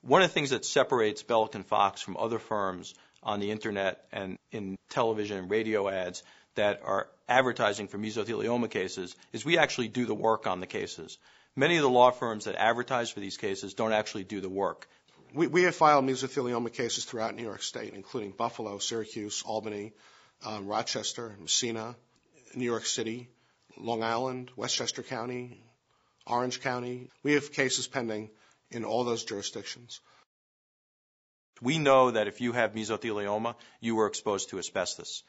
One of the things that separates Belk and Fox from other firms on the internet and in television and radio ads that are advertising for mesothelioma cases is we actually do the work on the cases. Many of the law firms that advertise for these cases don't actually do the work. We have filed mesothelioma cases throughout New York State, including Buffalo, Syracuse, Albany, Rochester, Messina, New York City, Long Island, Westchester County, Orange County. We have cases pending in all those jurisdictions. We know that if you have mesothelioma, you were exposed to asbestos.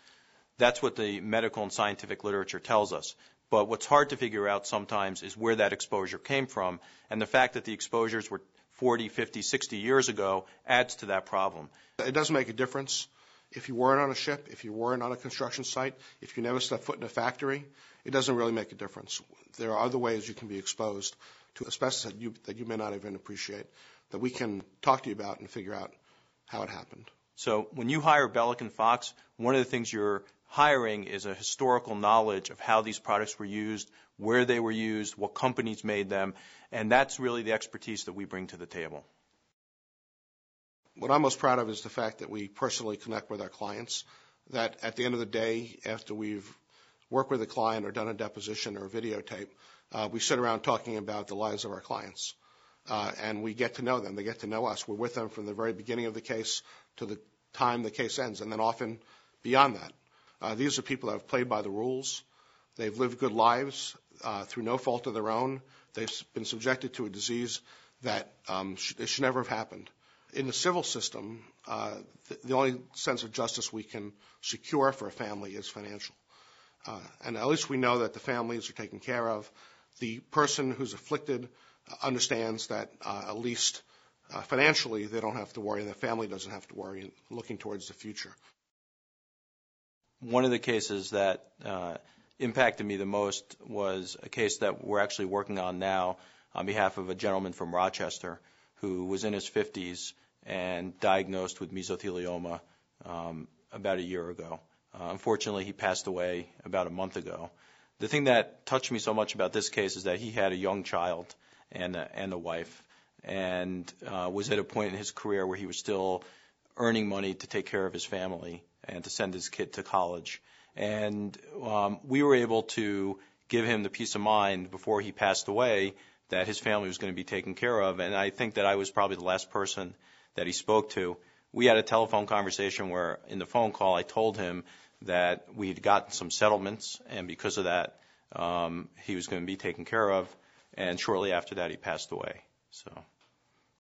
That's what the medical and scientific literature tells us. But what's hard to figure out sometimes is where that exposure came from, and the fact that the exposures were 40, 50, 60 years ago adds to that problem. It does make a difference. If you weren't on a ship, if you weren't on a construction site, if you never stepped foot in a factory, it doesn't really make a difference. There are other ways you can be exposed to asbestos that you may not even appreciate, that we can talk to you about and figure out how it happened. So when you hire Belk and Fox, one of the things you're hiring is a historical knowledge of how these products were used, where they were used, what companies made them, and that's really the expertise that we bring to the table. What I'm most proud of is the fact that we personally connect with our clients, that at the end of the day, after we've worked with a client or done a deposition or a videotape, we sit around talking about the lives of our clients. And we get to know them. They get to know us. We're with them from the very beginning of the case to the time the case ends, and then often beyond that. These are people that have played by the rules. They've lived good lives through no fault of their own. They've been subjected to a disease that should never have happened. In the civil system, the only sense of justice we can secure for a family is financial. And at least we know that the families are taken care of. The person who's afflicted understands that at least financially they don't have to worry, and the family doesn't have to worry, and looking towards the future. One of the cases that impacted me the most was a case that we're actually working on now on behalf of a gentleman from Rochester who was in his 50s and diagnosed with mesothelioma about a year ago. Unfortunately, he passed away about a month ago. The thing that touched me so much about this case is that he had a young child and a wife, and was at a point in his career where he was still earning money to take care of his family and to send his kid to college. And we were able to give him the peace of mind before he passed away that his family was going to be taken care of. And I think that I was probably the last person that he spoke to. We had a telephone conversation where in the phone call I told him that we had gotten some settlements, and because of that, he was going to be taken care of. And shortly after that, he passed away. So.